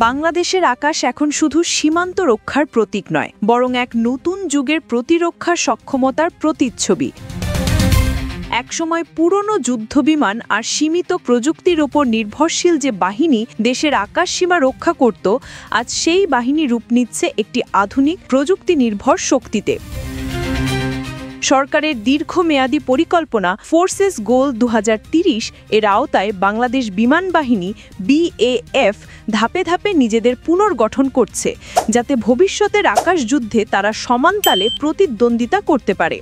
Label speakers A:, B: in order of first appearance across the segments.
A: বাংলাদেশের আকাশ এখন শুধু সীমান্ত রক্ষার প্রতীক নয়, বরং এক নতুন যুগের প্রতিরক্ষা সক্ষমতার প্রতিচ্ছবি। একসময় পুরনো যুদ্ধবিমান আর সীমিত প্রযুক্তির ওপর নির্ভরশীল যে বাহিনী দেশের আকাশসীমা রক্ষা করত, আজ সেই বাহিনী রূপ নিচ্ছে একটি আধুনিক প্রযুক্তি নির্ভর শক্তিতে। সরকারের দীর্ঘমেয়াদী পরিকল্পনা ফোর্সেস গোল 2030 এর আওতায় বাংলাদেশ বিমান বাহিনী BAF ধাপে ধাপে নিজেদের পুনর্গঠন করছে, যাতে ভবিষ্যতের আকাশ যুদ্ধে তারা সমান তালে প্রতিদ্বন্দ্বিতা করতে পারে।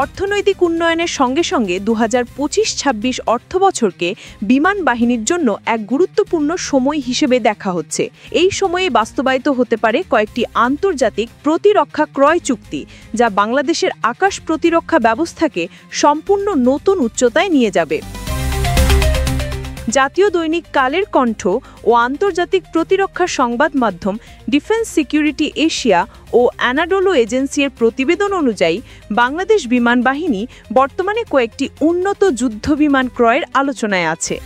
A: অর্থনৈতিক উন্নয়নের সঙ্গে সঙ্গে 2025-26 অর্থবছরকে বিমান বাহিনীর জন্য এক গুরুত্বপূর্ণ সময় হিসেবে দেখা হচ্ছে। এই সময়ে বাস্তবায়িত হতে পারে কয়েকটি আন্তর্জাতিক প্রতিরক্ষা ক্রয় চুক্তি, যা বাংলাদেশের আকাশ প্রতিরক্ষা ব্যবস্থাকে সম্পূর্ণ নতুন উচ্চতায় নিয়ে যাবে। জাতীয় দৈনিক কালের কণ্ঠ ও আন্তর্জাতিক প্রতিরক্ষা সংবাদ মাধ্যম ডিফেন্স সিকিউরিটি এশিয়া ও অ্যানাডোলো এজেন্সির প্রতিবেদন অনুযায়ী বাংলাদেশ বিমান বাহিনী বর্তমানে কয়েকটি উন্নত যুদ্ধবিমান ক্রয়ের আলোচনায় আছে।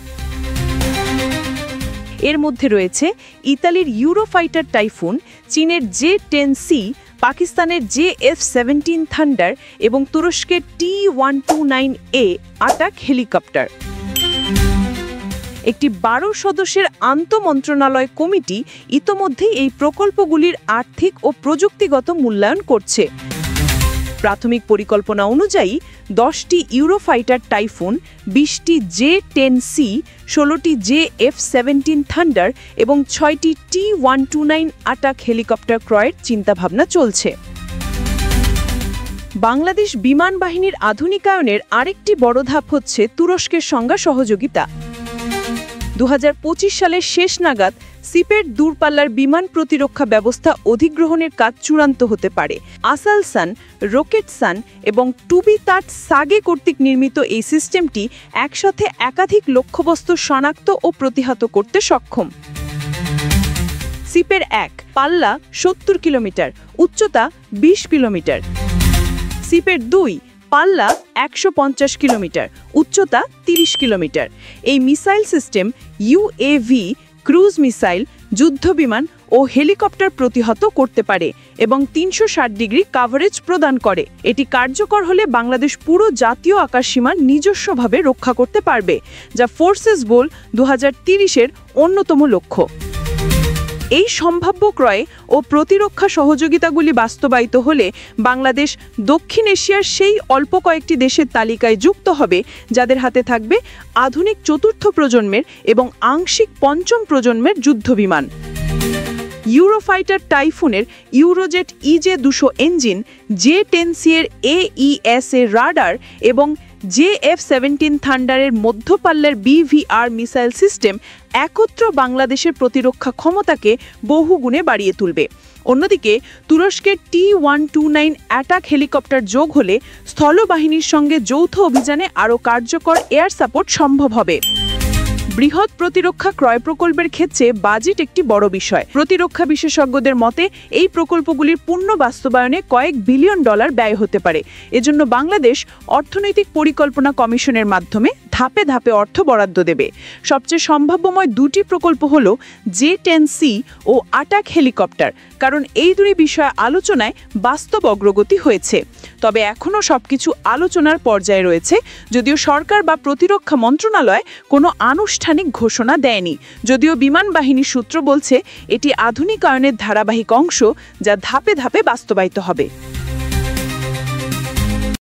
A: এর মধ্যে রয়েছে ইতালির ইউরোফাইটার টাইফুন, চীনের J-10C, পাকিস্তানের JF-17 থান্ডার এবং তুরস্কের T-129A আটাক হেলিকপ্টার। একটি 12 সদস্যের আন্তঃমন্ত্রণালয় কমিটি ইতোমধ্যেই এই প্রকল্পগুলির আর্থিক ও প্রযুক্তিগত মূল্যায়ন করছে। প্রাথমিক পরিকল্পনা অনুযায়ী 10টি ইউরোফাইটার টাইফুন, 20টি J-10C, 16টি JF-17 থান্ডার এবং 6টি T-129 আটাক হেলিকপ্টার ক্রয়ের চিন্তাভাবনা চলছে। বাংলাদেশ বিমান বাহিনীর আধুনিকায়নের আরেকটি বড় ধাপ হচ্ছে তুরস্কের সঙ্গে সহযোগিতা। 2025 সালের শেষ নাগাদ সিপের দূরপাল্লার বিমান প্রতিরক্ষা ব্যবস্থা অধিগ্রহণের কাজ চূড়ান্ত হতে পারে। আসালসান, রকেটসান এবং টুবিতাট সাগে কর্তৃক নির্মিত এই সিস্টেমটি একসাথে একাধিক লক্ষ্যবস্তু শনাক্ত ও প্রতিহত করতে সক্ষম। সিপের 1 পাল্লা 70 কিলোমিটার, উচ্চতা 20 কিলোমিটার। সিপের 2 পাল্লা 150 কিলোমিটার, উচ্চতা 30 কিলোমিটার। এই missile system UAV, cruise missile, যুদ্ধবিমান ও হেলিকপ্টার প্রতিহত করতে পারে এবং 360 ডিগ্রি কাভারেজ প্রদান করে। এটি কার্যকর হলে বাংলাদেশ পুরো জাতীয় আকাশসীমা নিজস্বভাবে রক্ষা করতে পারবে, যা ফোর্সেস গোল 2030-এর অন্যতম লক্ষ্য। এই সম্ভাব্য ক্রয় ও প্রতিরক্ষা সহযোগিতাগুলি বাস্তবায়িত হলে বাংলাদেশ দক্ষিণ এশিয়ার সেই অল্প কয়েকটি দেশের তালিকায় যুক্ত হবে যাদের হাতে থাকবে আধুনিক চতুর্থ প্রজন্মের এবং আংশিক পঞ্চম প্রজন্মের যুদ্ধবিমান। ইউরোফাইটার টাইফুনের ইউরোজেট EJ-200 ইঞ্জিন, J-10C এর AES এর রাডার এবং JF-17 থান্ডারের মধ্যপাল্লার BVR মিসাইল সিস্টেম একত্র বাংলাদেশের প্রতিরক্ষা ক্ষমতাকে বহুগুণে বাড়িয়ে তুলবে। অন্যদিকে তুরস্কের T-129 অ্যাটাক হেলিকপ্টার যোগ হলে স্থলবাহিনীর সঙ্গে যৌথ অভিযানে আরও কার্যকর এয়ার সাপোর্ট সম্ভব হবে। বৃহৎ প্রতিরক্ষা ক্রয় প্রকল্পের ক্ষেত্রে বাজেট একটি বড় বিষয়। প্রতিরক্ষা বিশেষজ্ঞদের মতে এই প্রকল্পগুলির পূর্ণ বাস্তবায়নে কয়েক বিলিয়ন ডলার ব্যয় হতে পারে। এজন্য বাংলাদেশ অর্থনৈতিক পরিকল্পনা কমিশনের মাধ্যমে ধাপে ধাপে অর্থ বরাদ্দ দেবে। সবচেয়ে সম্ভাব্যময় দুটি প্রকল্প হল J-10C ও আটাক হেলিকপ্টার, কারণ এই দুটি বিষয়ে আলোচনায় বাস্তব অগ্রগতি হয়েছে। তবে এখনও সবকিছু আলোচনার পর্যায়ে রয়েছে, যদিও সরকার বা প্রতিরক্ষা মন্ত্রণালয় কোনো আনুষ্ঠানিক ঘোষণা দেয়নি। যদিও বিমান বাহিনীর সূত্র বলছে এটি আধুনিকায়নের ধারাবাহিক অংশ, যা ধাপে ধাপে বাস্তবায়িত হবে।